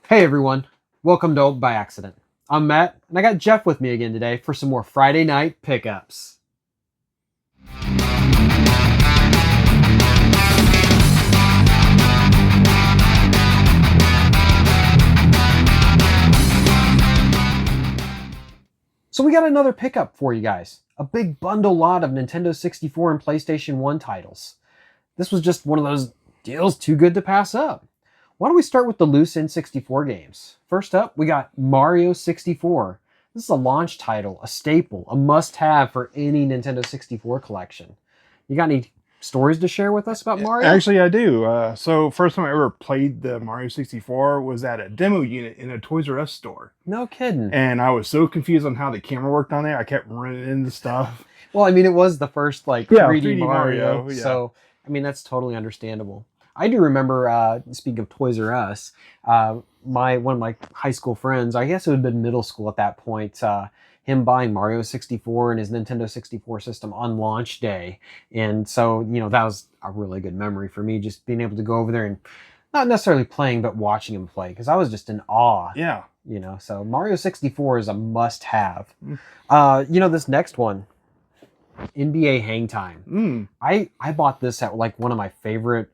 Hey everyone, welcome to Old by Accident. I'm Matt, and I got Jeff with me again today for some more Friday night pickups. So we got another pickup for you guys. A big bundle lot of Nintendo 64 and PlayStation 1 titles. This was just one of those deals too good to pass up. Why don't we start with the loose N64 games? First up, we got Mario 64. This is a launch title, a staple, a must-have for any Nintendo 64 collection. You got any stories to share with us about Mario? Actually, I do. So first time I ever played the Mario 64 was at a demo unit in a Toys R Us store. No kidding. And I was so confused on how the camera worked on there. I kept running into stuff. Well, I mean, it was the first 3D Mario, yeah. so I mean that's totally understandable. I do remember, speaking of Toys R Us, one of my high school friends, I guess it would have been middle school at that point, him buying Mario 64 and his Nintendo 64 system on launch day. And so, that was a really good memory for me, just being able to go over there and not necessarily playing, but watching him play, because I was just in awe. Yeah. So Mario 64 is a must-have. This next one, NBA Hang Time. I bought this at one of my favorite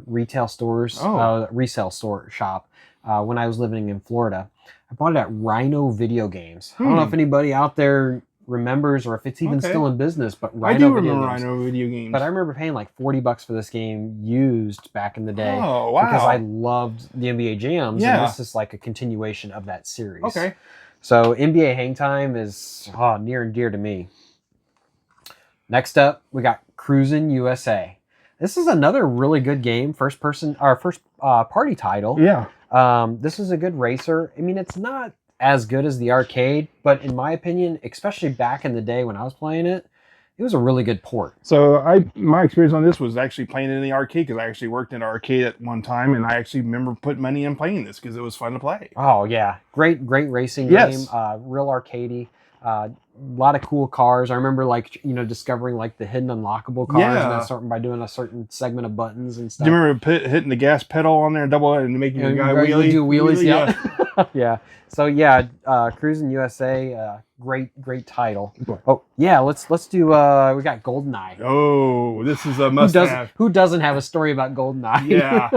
retail stores, resale store shop when I was living in Florida. I bought it at Rhino Video Games. I don't know if anybody out there remembers or if it's even still in business, but I do remember Rhino Video Games. But I remember paying like $40 for this game used back in the day. Oh, wow. Because I loved the NBA Jams, Yeah. and this is like a continuation of that series. Okay. So NBA Hang Time is near and dear to me. Next up, we got Cruisin' USA. This is another really good game, first party title. Yeah. This is a good racer. I mean, it's not as good as the arcade, but in my opinion, especially back in the day when I was playing it, it was a really good port. So my experience on this was actually playing it in the arcade, because I actually worked in an arcade at one time, and I actually remember putting money in playing this because it was fun to play. Oh yeah, great racing game, real arcadey. A lot of cool cars. I remember discovering the hidden unlockable cars and that sort by doing a certain segment of buttons and stuff. Do you remember hitting the gas pedal on there and double it and making the guy wheelie? Do wheelies, yeah. Yeah. So Cruisin' USA, great title. Oh yeah, let's do. We got GoldenEye. Oh, this is a must-have. Who doesn't have a story about GoldenEye? Yeah.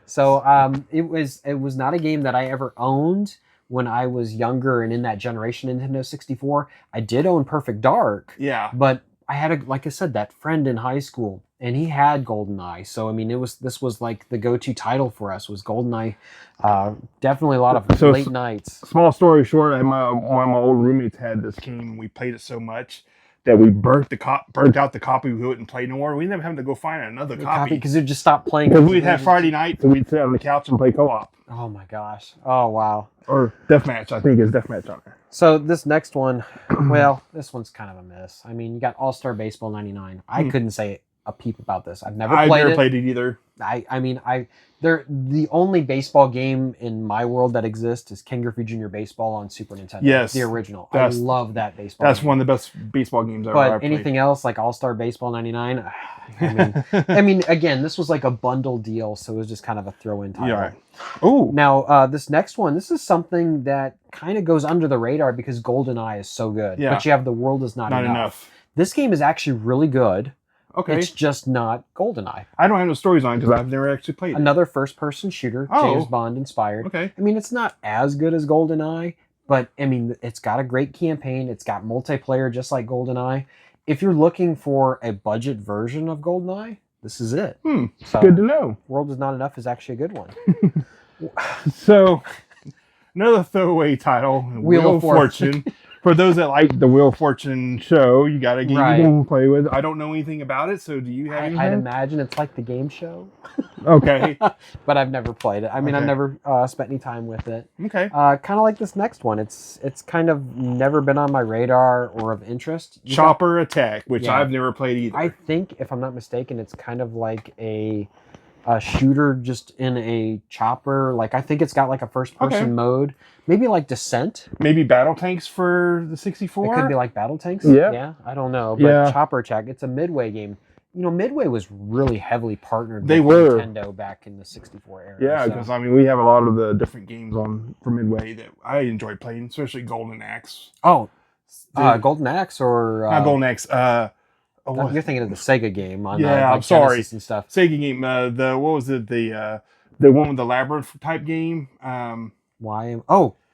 So it was not a game that I ever owned when I was younger and in that generation Nintendo 64. I did own Perfect Dark. Yeah. But I had like I said, that friend in high school, and he had GoldenEye. So I mean, this was like the go-to title for us was GoldenEye. Definitely a lot of late nights. Small story short, one of my old roommates had this game, and we played it so much that we burnt out the copy. We wouldn't play no more. We ended up having to go find another copy because it just stopped playing. Because we'd have Friday nights, and we'd sit on the couch and play co-op. Oh my gosh! Oh wow! Or Deathmatch, I think is Deathmatch on there. So this next one, well, this one's kind of a miss. I mean, you got All-Star Baseball 99. I couldn't say a peep about this. I've never played it either. The only baseball game in my world that exists is Ken Griffey Jr. Baseball on Super Nintendo. Yes. The original. I love that baseball That's game. one of the best baseball games I've ever played. Anything else like All-Star Baseball 99, I mean, again, this was like a bundle deal, so it was just kind of a throw-in title. Yeah. Oh. Now, this next one, this is something that kind of goes under the radar because GoldenEye is so good. Yeah. But you have The World Is Not Enough. This game is actually really good. Okay. It's just not GoldenEye. I don't have no stories on it because I've never actually played it. Another first-person shooter, James Bond inspired. Okay. I mean, it's not as good as GoldenEye, but I mean, it's got a great campaign. It's got multiplayer just like GoldenEye. If you're looking for a budget version of GoldenEye, this is it. So, good to know. World Is Not Enough is actually a good one. So, another throwaway title, Wheel of Fortune. For those that like the Wheel of Fortune show, you got a game you can play with. I don't know anything about it, so do you have anything? I'd imagine it's like the game show. Okay. But I've never played it. I mean, I've never spent any time with it. Okay. Kind of like this next one. It's kind of never been on my radar or of interest. Chopper Attack, which I've never played either. I think, if I'm not mistaken, it's kind of like a shooter just in a chopper. Like, I think it's got like a first-person mode. Maybe like Descent. Maybe Battle Tanks for the 64? It could be like Battle Tanks. Yeah. Yeah, I don't know. But Chopper Attack, it's a Midway game. Midway was really heavily partnered They with were. Nintendo back in the 64 era. Yeah, so. because we have a lot of the different games on for Midway that I enjoy playing, especially Golden Axe. Oh, Golden Axe or not Golden Axe. You're thinking of the Sega game on I'm sorry, Genesis and stuff. Sega game. What was it? The one with the labyrinth type game.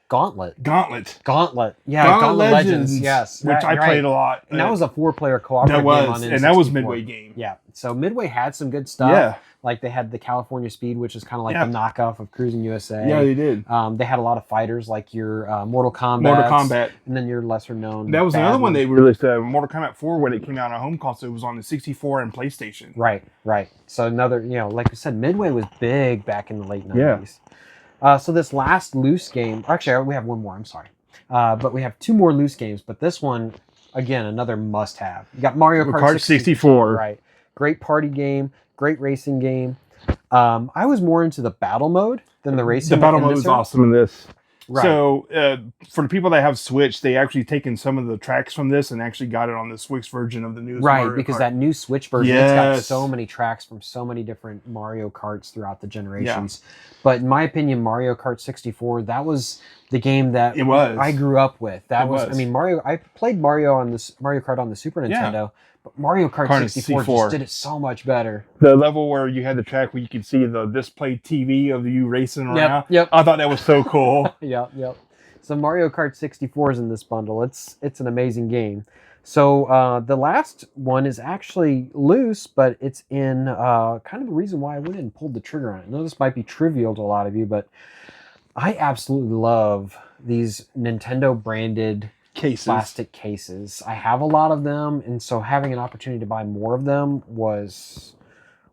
Gauntlet. Yeah, Gauntlet Legends. Yes, which I played a lot. And that was a 4-player cooperative game on N64. And that was Midway game. Yeah, so Midway had some good stuff. Yeah. Like they had the California Speed, which is kind of like the knockoff of Cruising USA. Yeah, they did. They had a lot of fighters like your Mortal Kombat. And then your lesser known. That was another one they released, Mortal Kombat 4, when it came out on home console. It was on the 64 and PlayStation. Right. So another, like we said, Midway was big back in the late 90s. Yeah. So this last loose game, actually we have one more, I'm sorry. But we have two more loose games, but this one, again, another must-have. You got Mario Kart 64. Right. Great party game. Great racing game. I was more into the battle mode than the racing. The battle mode is awesome in this. Right. So for the people that have Switch, they actually taken some of the tracks from this and actually got it on the Switch version of the newest Mario Kart. Because that new Switch version, it's got so many tracks from so many different Mario Karts throughout the generations. Yeah. But in my opinion, Mario Kart 64, that was the game that I grew up with. I played Mario Kart on the Super Nintendo. But Mario Kart 64 just did it so much better. The level where you had the track where you could see the display TV of you racing around. Yep. I thought that was so cool. Yep. So Mario Kart 64 is in this bundle. It's an amazing game. So the last one is actually loose, but it's in kind of the reason why I went and pulled the trigger on it. I know this might be trivial to a lot of you, but I absolutely love these Nintendo branded plastic cases. I have a lot of them, and so having an opportunity to buy more of them was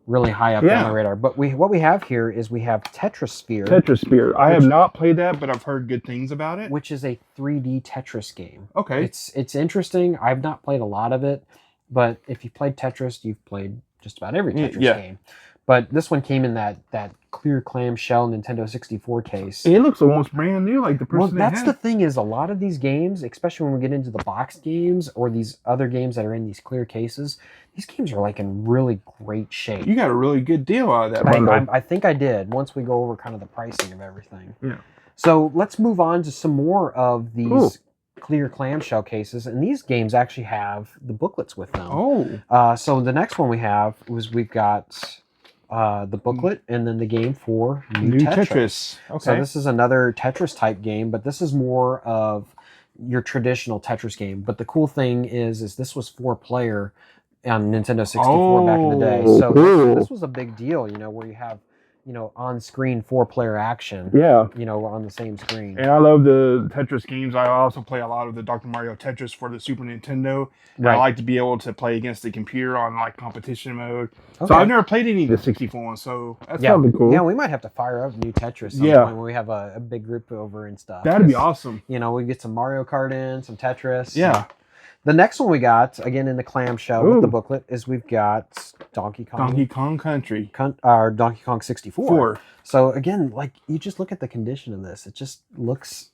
really high up on my radar. But what we have here is we have Tetrasphere. I have not played that, but I've heard good things about it. Which is a 3D Tetris game. Okay. It's interesting. I've not played a lot of it, but if you played Tetris, you've played just about every Tetris game. But this one came in that clear clamshell Nintendo 64 case. It looks almost brand new, like the person. Well, that's the thing is a lot of these games, especially when we get into the boxed games or these other games that are in these clear cases, these games are like in really great shape. You got a really good deal out of that bundle. I think I did once we go over kind of the pricing of everything. Yeah. So let's move on to some more of these clear clamshell cases, and these games actually have the booklets with them. So the next one we've got the booklet and then the game for New Tetris. Okay. So this is another Tetris type game, but this is more of your traditional Tetris game. But the cool thing is this was 4-player on Nintendo 64 back in the day. So this was a big deal, where you have on-screen 4-player action. Yeah. On the same screen. And I love the Tetris games. I also play a lot of the Dr. Mario Tetris for the Super Nintendo. Right. I like to be able to play against the computer on competition mode. Okay. So I've never played any of the 64 ones, so that's something cool. Yeah, we might have to fire up New Tetris some point when we have a big group over and stuff. That'd be awesome. We get some Mario Kart in, some Tetris. Yeah. The next one we got, again in the clamshell with the booklet, is we've got Donkey Kong Country. Or Donkey Kong 64. So again, you just look at the condition of this. It just looks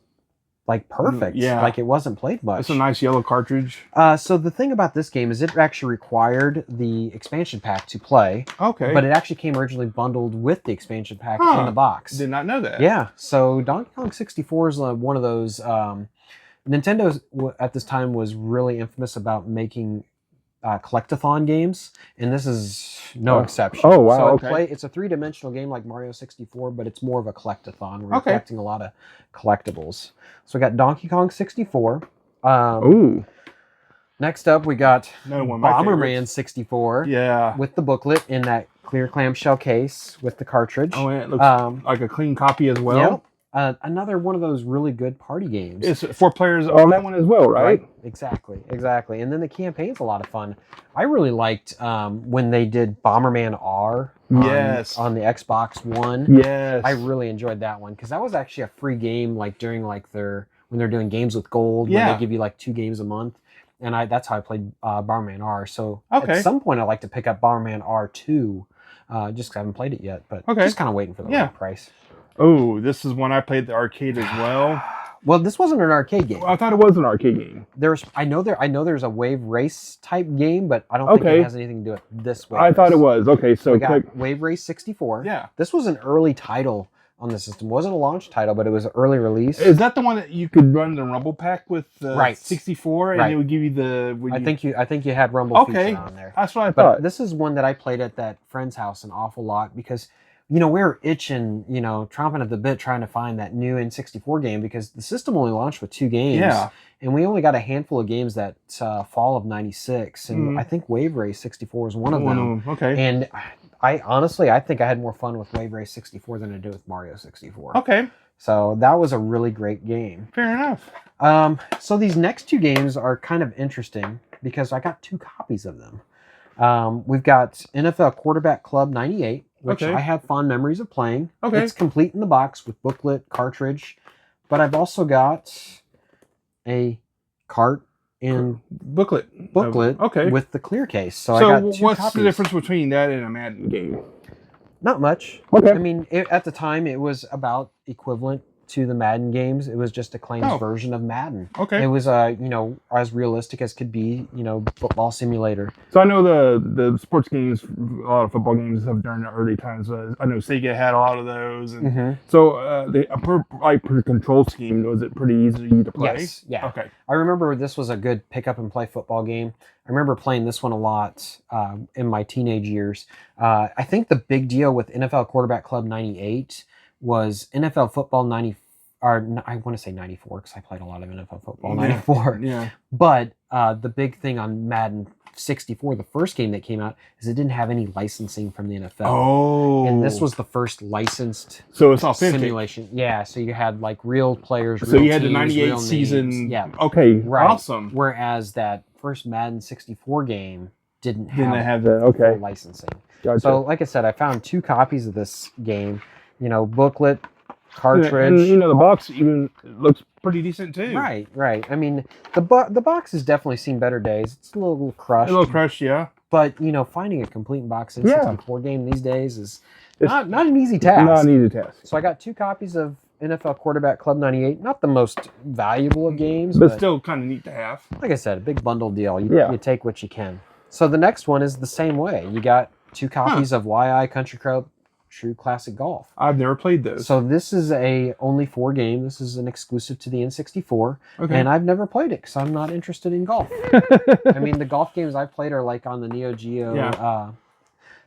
like perfect. Yeah. Like it wasn't played much. It's a nice yellow cartridge. So the thing about this game is it actually required the expansion pack to play. Okay. But it actually came originally bundled with the expansion pack in the box. Did not know that. Yeah. So Donkey Kong 64 is one of those... Nintendo at this time was really infamous about making collectathon games, and this is no exception. Oh, wow. So it's a 3-dimensional game like Mario 64, but it's more of a collectathon where you're collecting a lot of collectibles. So we got Donkey Kong 64. Next up, we got Bomberman 64. Yeah. With the booklet in that clear clamshell case with the cartridge. Oh, and it looks like a clean copy as well. Yep. Another one of those really good party games. It's 4 players on that one as well, right? Exactly. And then the campaign's a lot of fun. I really liked when they did Bomberman R on the Xbox One. Yes. I really enjoyed that one because that was actually a free game during when they're doing games with gold, when they give you 2 games a month. And that's how I played Bomberman R. So at some point I'd like to pick up Bomberman R2 just because I haven't played it yet, but just kind of waiting for the right price. Oh, this is one I played at the arcade as well. Well, this wasn't an arcade game. I thought it was an arcade game. I know there's a Wave Race type game, but I don't think it has anything to do with this Wave Race. Thought it was. Okay, so we got Wave Race 64. Yeah. This was an early title on the system. It wasn't a launch title, but it was an early release. Is that the one that you could run the Rumble Pack with the right. 64 and it would give you the... I think you had Rumble feature on there. That's what I thought. But this is one that I played at that friend's house an awful lot because, we were itching, chomping at the bit trying to find that new N64 game because the system only launched with 2 games. Yeah. And we only got a handful of games that fall of 96. And I think Wave Race 64 was one of them. Okay. And I think I had more fun with Wave Race 64 than I did with Mario 64. Okay. So that was a really great game. Fair enough. So these next 2 games are kind of interesting because I got 2 copies of them. We've got NFL Quarterback Club 98, which I have fond memories of playing. Okay. It's complete in the box with booklet, cartridge. But I've also got a cart and booklet with the clear case. So I got 2 what's copies. The difference between that and a Madden game? Not much. Okay. I mean, at the time, it was about equivalent to the Madden games. It was just Acclaim's version of Madden. Okay. It was, as realistic as could be, football simulator. So I know the sports games, a lot of football games have during the early times. I know Sega had a lot of those. And so per control scheme, was it pretty easy to play? Yes. Yeah. Okay. I remember this was a good pick up and play football game. I remember playing this one a lot in my teenage years. I think the big deal with NFL Quarterback Club 98 was NFL Football 90, or I want to say 94 because I played a lot of NFL Football 94. Yeah. But the big thing on Madden 64, the first game that came out, is it didn't have any licensing from the NFL. Oh. And this was the first licensed so it's authentic simulation. Yeah, so you had like real players, so real you had teams, the 98 real season. Names. Yeah. Okay. Right. Awesome. Whereas that first Madden 64 game didn't have the full licensing. Gotcha. So like I said, I found 2 copies of this game. Booklet, cartridge. And, the box even looks pretty decent too. Right. I mean, the box has definitely seen better days. It's a little crushed. Yeah. But, finding a complete box N64 game these days is not an easy task. Not an easy task. So I got 2 copies of NFL Quarterback Club 98. Not the most valuable of games. But still kind of neat to have. Like I said, a big bundle deal. You take what you can. So the next one is the same way. You got 2 copies of YI Country Club True Classic Golf. I've never played those. So this is a only 4 game. This is an exclusive to the N64. Okay. And I've never played it because I'm not interested in golf. I mean, the golf games I've played are like on the Neo Geo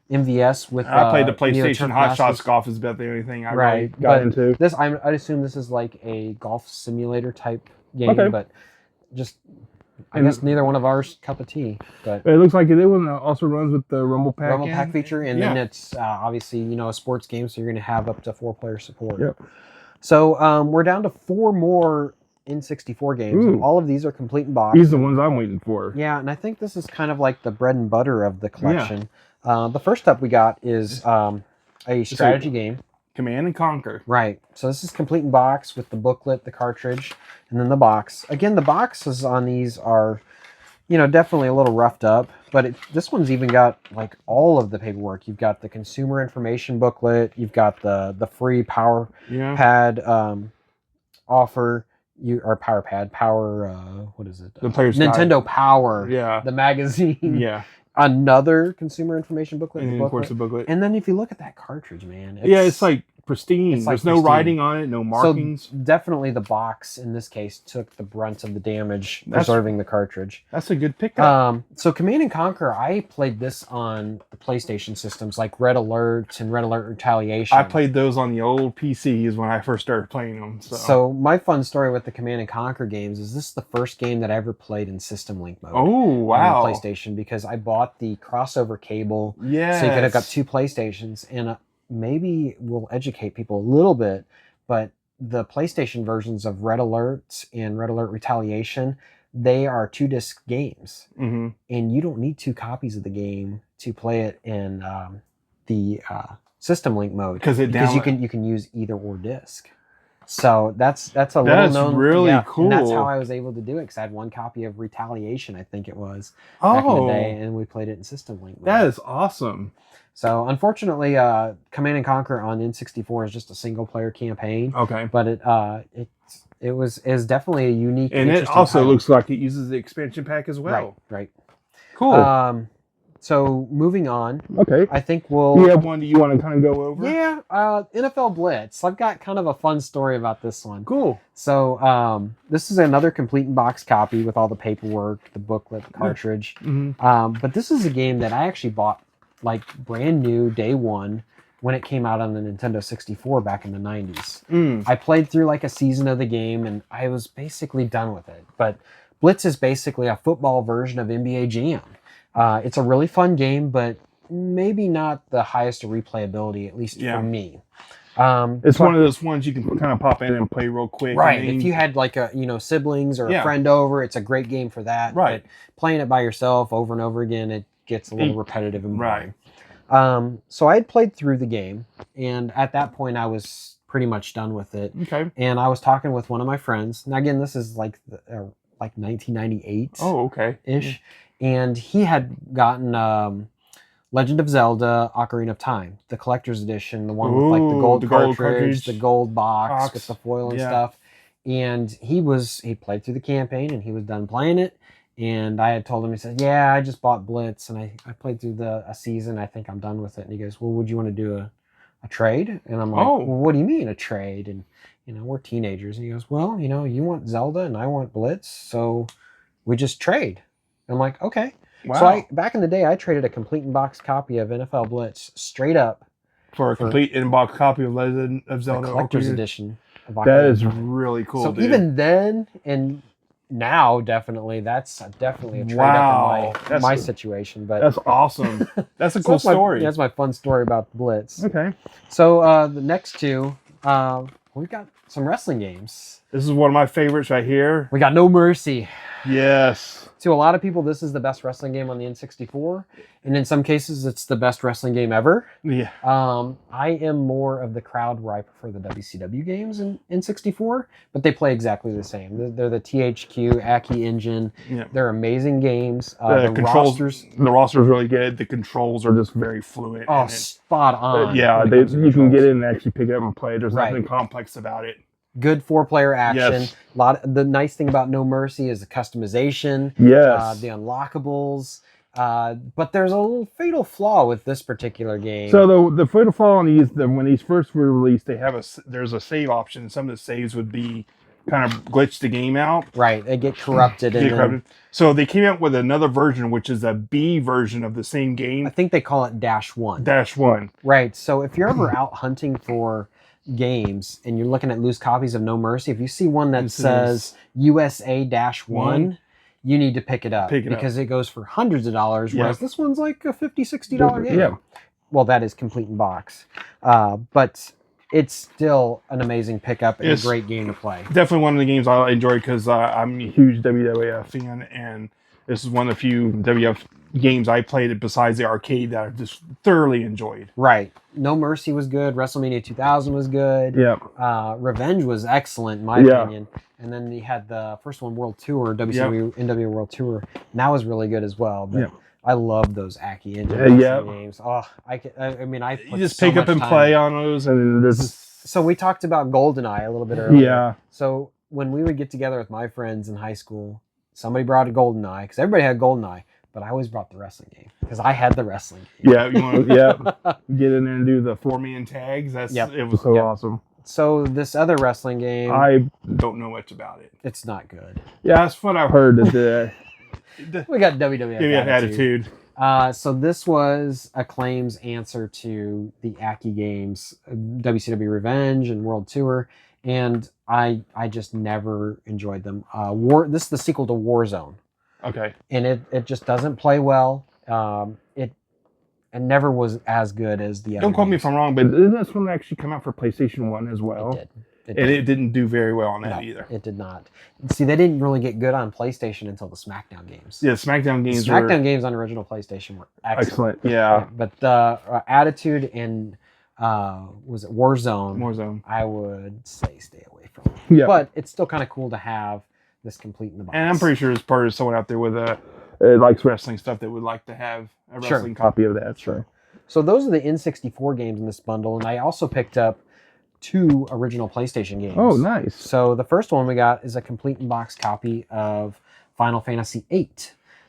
MVS with. I played the PlayStation Hot Shots Golf is about the only thing I really got into. This I'd assume this is like a golf simulator type game, but just. I guess neither one of ours cup of tea, but it looks like it one also runs with the Rumble Pack feature, and then it's obviously a sports game, so you're going to have up to 4-player support. Yep. So we're down to 4 more N64 games. And all of these are complete in box. These are the ones I'm waiting for. Yeah, and I think this is kind of like the bread and butter of the collection. The first up we got is a strategy game. Command and Conquer. Right. So this is complete in box with the booklet, the cartridge, and then the box. Again, the boxes on these are, definitely a little roughed up, but this one's even got like all of the paperwork. You've got the consumer information booklet. You've got the free power pad offer. What is it? The Player's Nintendo Guide. Power. Yeah. The magazine. Yeah. Another consumer information booklet. And of course the booklet. And then if you look at that cartridge, man. It's like pristine. There's no writing on it, no markings. So definitely the box in this case took the brunt of the damage preserving the cartridge. That's a good pickup. So Command and Conquer, I played this on the PlayStation systems like Red Alert and Red Alert Retaliation. I played those on the old PCs when I first started playing them. So my fun story with the Command and Conquer games is this is the first game that I ever played in System Link mode. Oh, wow. On the PlayStation because I bought the crossover cable so you Yes. could hook up 2 PlayStations, and maybe we'll educate people a little bit, but the PlayStation versions of Red Alert and Red Alert Retaliation, they are 2-disc games. Mm-hmm. And you don't need 2 copies of the game to play it in the System Link mode because you can use either or disc. So that's a little known. Really cool. And that's how I was able to do it because I had 1 copy of Retaliation, I think it was, back in the day, and we played it in System Link mode. That is awesome. So unfortunately, Command and Conquer on N64 is just a single player campaign. Okay. But is definitely a unique, and it also title. looks like it uses the expansion pack as well. Right. Cool. So moving on. Okay. I think we'll. Do you have one that you want to kind of go over? Yeah. NFL Blitz. I've got kind of a fun story about this one. Cool. So this is another complete in box copy with all the paperwork, the booklet, the cartridge. Mm-hmm. But this is a game that I actually bought like brand new day one when it came out on the Nintendo 64 back in the 90s. I played through like a season of the game and I was basically done with it. But Blitz is basically a football version of NBA Jam. It's a really fun game, but maybe not the highest of replayability, at least for me. It's one of those ones you can kind of pop in and play real quick. Right. If you had like siblings or a friend over, it's a great game for that. Right. But playing it by yourself over and over again, it gets a little repetitive and boring. Right. So I had played through the game, and at that point I was pretty much done with it. Okay. And I was talking with one of my friends. Now again, this is like 1998. Oh, okay. Ish. And he had gotten Legend of Zelda: Ocarina of Time, the collector's edition, the one with like the gold cartridge, the gold box with the foil and stuff. And he played through the campaign and he was done playing it. And I had told him, he said, "Yeah, I just bought Blitz and I played through a season. I think I'm done with it." And he goes, "Well, would you want to do a trade?" And I'm like, "Well, what do you mean a trade?" And we're teenagers. And he goes, "Well, you want Zelda and I want Blitz, so we just trade." And I'm like, "Okay." Wow. So back in the day, I traded a complete in-box copy of NFL Blitz straight up for a complete in-box copy of Legend of Zelda collector's edition. That is really cool. So even then and now, definitely, that's definitely a trade up in my situation. But that's awesome. That's a cool story. That's my fun story about Blitz. Okay. So the next two, we've got some wrestling games. This is one of my favorites right here. We got No Mercy. Yes. To a lot of people, this is the best wrestling game on the N64. And in some cases, it's the best wrestling game ever. Yeah. I am more of the crowd where I prefer the WCW games in N64, but they play exactly the same. They're the THQ, Aki engine. Yeah. They're amazing games. The roster's really good. The controls are just very fluid. Oh, spot on. Yeah, you can get in and actually pick it up and play. There's nothing complex about it. Good 4-player action. Yes. The nice thing about No Mercy is the customization. Yes. The unlockables. But there's a little fatal flaw with this particular game. So the fatal flaw on these, when these first were released, there's a save option. Some of the saves would be kind of glitch the game out. Right. They get corrupted. So they came out with another version, which is a B version of the same game. I think they call it -1. -1. Right. So if you're ever out hunting for games and you're looking at loose copies of No Mercy, if you see one that says USA-1, you need to pick it up because it goes for hundreds of dollars, whereas this one's like a $50, $60 game. Yeah. Well, that is complete in box. But it's still an amazing pickup and a great game to play. Definitely one of the games I enjoy because I'm a huge WWF fan, and this is one of the few WWF games I played besides the arcade that I just thoroughly enjoyed. Right. No Mercy was good. WrestleMania 2000 was good. Yeah. Revenge was excellent in my opinion. And then you had the first one, World Tour, WCW NWA World Tour. And that was really good as well. But I love those Aki engine games. Oh, I put you just pick up and play on those, and there's. So we talked about GoldenEye a little bit earlier. Yeah. So when we would get together with my friends in high school, somebody brought a GoldenEye because everybody had GoldenEye. But I always brought the wrestling game because I had the wrestling game. Yeah, you want to get in there and do the 4-man tags. It was so awesome. So this other wrestling game, I don't know much about it. It's not good. Yeah, that's what I've heard. We got WWF attitude. So this was Acclaim's answer to the Aki games, WCW Revenge and World Tour, and I just never enjoyed them. This is the sequel to Warzone. Okay. And it just doesn't play well. It never was as good as the other Don't quote me games. if I'm wrong, but didn't this one actually come out for PlayStation 1 as well? It did. It didn't do very well on that either. It did not. See, they didn't really get good on PlayStation until the SmackDown games. Yeah, SmackDown games games on original PlayStation were excellent. Yeah. But Attitude and was it Warzone? I would say stay away from it. Yeah. But it's still kind of cool to have this complete in the box. And I'm pretty sure there's part of someone out there with likes wrestling stuff that would like to have a wrestling copy of that. So those are the N64 games in this bundle, and I also picked up 2 original PlayStation games. Oh, nice. So the first one we got is a complete in-box copy of Final Fantasy VIII.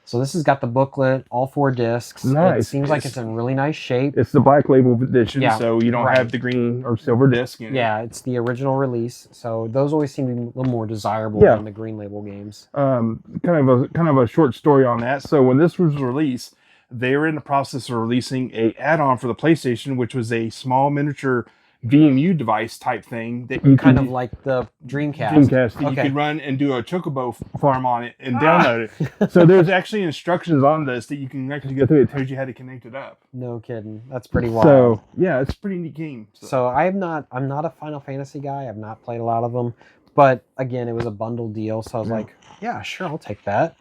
So this has got the booklet, all 4 discs. Nice. It seems like it's in really nice shape. It's the Black Label edition, Yeah, so you don't have the green or silver disc. Yeah, it's the original release. So those always seem to be a little more desirable than the Green Label games. Kind of a short story on that. So when this was released, they were in the process of releasing a add-on for the PlayStation, which was a small miniature VMU device type thing that you kind of like the Dreamcast. That you could run and do a Chocobo farm on it and download it. So there's actually instructions on this that you can actually go through. It tells you how to connect it up. No kidding. That's pretty wild. So yeah, it's a pretty neat game. So I'm not a Final Fantasy guy. I've not played a lot of them, but again, it was a bundle deal, so I was like, yeah, sure, I'll take that.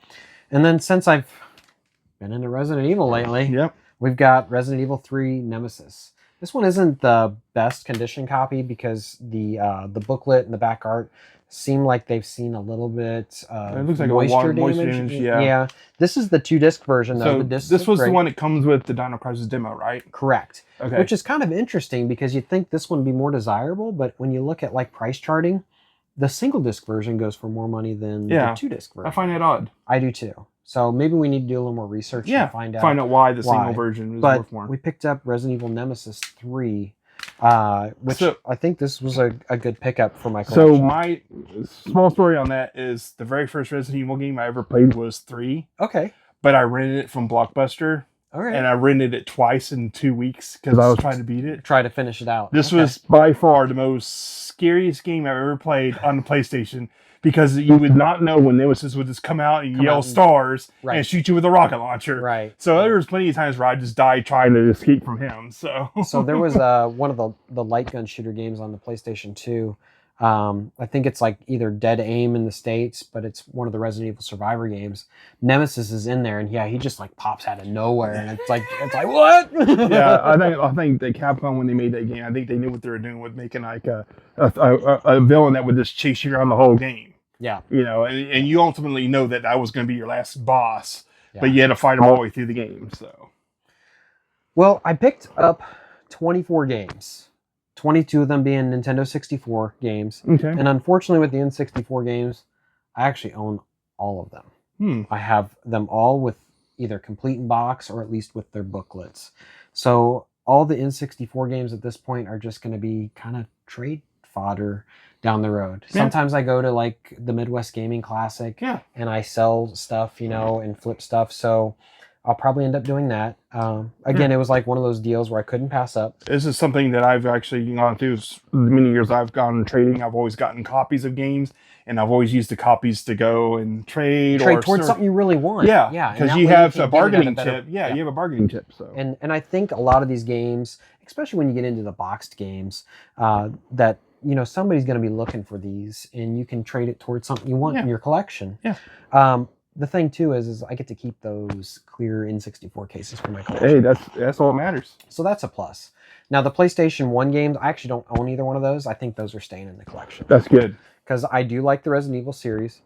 And then since I've been into Resident Evil lately, we've got Resident Evil 3 Nemesis. This one isn't the best condition copy because the booklet and the back art seem like they've seen a little bit it looks like moisture damage. Yeah. This is the 2-disc version though. So this was the one that comes with the Dino Crisis demo, right? Correct. Okay. Which is kind of interesting because you'd think this one would be more desirable, but when you look at like price charting, the single disc version goes for more money than the 2-disc version. I find that odd. I do too. So maybe we need to do a little more research and find out why the single version is worth more. We picked up Resident Evil Nemesis 3, which I think this was a good pickup for my collection. So my small story on that is the very first Resident Evil game I ever played was 3. Okay. But I rented it from Blockbuster. All right. And I rented it twice in 2 weeks because I was trying to beat it. Try to finish it out. This was by far the most scariest game I've ever played on the PlayStation. Because you would not know when Nemesis would just come out and yell stars and shoot you with a rocket launcher. Right. So there was plenty of times where I just died trying to escape from him. So there was one of the light gun shooter games on the PlayStation 2. I think it's like either Dead Aim in the States, but it's one of the Resident Evil Survivor games. Nemesis is in there, and he just like pops out of nowhere, and it's like what? Yeah, I think that Capcom, when they made that game, I think they knew what they were doing with making like a villain that would just chase you around the whole game. Yeah. You know, and you ultimately know that was going to be your last boss, but you had to fight him all the way through the game. So, well, I picked up 24 games, 22 of them being Nintendo 64 games. Okay. And unfortunately, with the N64 games, I actually own all of them. I have them all with either complete in box or at least with their booklets. So all the N64 games at this point are just going to be kind of trade fodder down the road. Sometimes I go to like the Midwest Gaming Classic and I sell stuff, and flip stuff. So I'll probably end up doing that. Again, it was like one of those deals where I couldn't pass up. This is something that I've actually gone through the many years I've gone trading. I've always gotten copies of games, and I've always used the copies to go and trade towards something you really want. Yeah, because you have a bargaining chip. You have a bargaining chip. So and I think a lot of these games, especially when you get into the boxed games, that somebody's going to be looking for these, and you can trade it towards something you want in your collection. Yeah. The thing too is I get to keep those clear N64 cases for my collection. Hey, that's all that matters. So that's a plus. Now the PlayStation 1 games, I actually don't own either one of those. I think those are staying in the collection. That's good. Because I do like the Resident Evil series.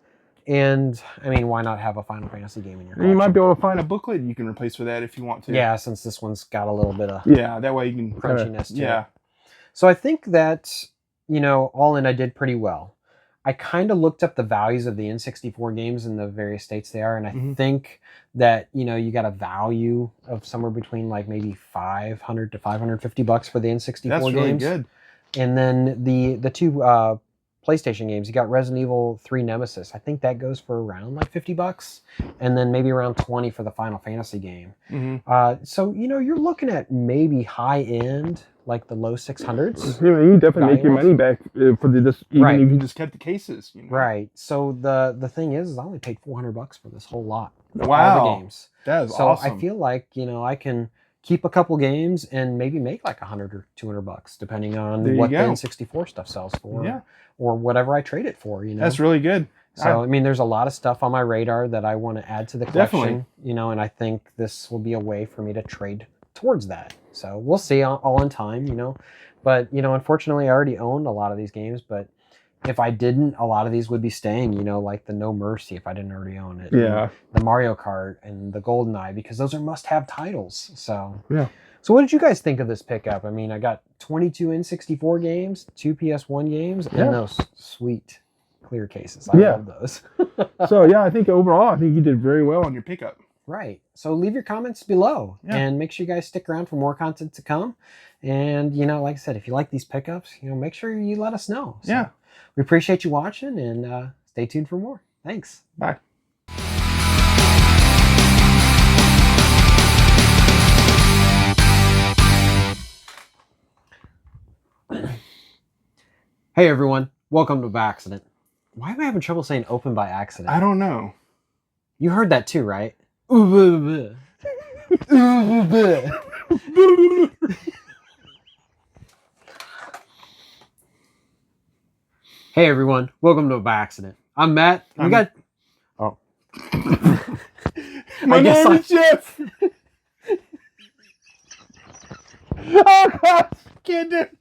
And, I mean, why not have a Final Fantasy game in your collection? You might be able to find a booklet you can replace for that if you want to. Yeah, since this one's got a little bit of that way you can crunchiness to it. So I think that, all in, I did pretty well. I kind of looked up the values of the N64 games in the various states they are, and I think that, you got a value of somewhere between like maybe $500 to $550 for the N64 games. That's really good. And then the two PlayStation games, you got Resident Evil 3 Nemesis. I think that goes for around like $50, and then maybe around $20 for the Final Fantasy game. So, you're looking at maybe high end, like the low 600s. You definitely make your money back for even if you just kept the cases. Right. So the thing is I only paid $400 for this whole lot. Wow. All the games. That is awesome. So I feel like, I can keep a couple games and maybe make like $100 or $200 depending on what the N64 stuff sells for, or whatever I trade it for. That's really good. So I mean, there's a lot of stuff on my radar that I want to add to the collection. And I think this will be a way for me to trade towards that. So we'll see all in time. But unfortunately, I already owned a lot of these games. But if I didn't, a lot of these would be staying. Like the No Mercy if I didn't already own it. Yeah. The Mario Kart and the GoldenEye, because those are must-have titles. So yeah. So what did you guys think of this pickup? I mean, I got 22 N64 games, 2 PS1 games, and those sweet clear cases. I love those. So yeah, I think overall, I think you did very well on your pickup. Right. So leave your comments below and make sure you guys stick around for more content to come. And, like I said, if you like these pickups, make sure you let us know. So we appreciate you watching, and stay tuned for more. Thanks. Bye. Hey everyone, welcome to By Accident. Why am I having trouble saying open by accident? I don't know. You heard that too, right? Hey everyone, welcome to By Accident. I'm Matt. We got. Oh. My name is Jeff. Oh God, can't do it.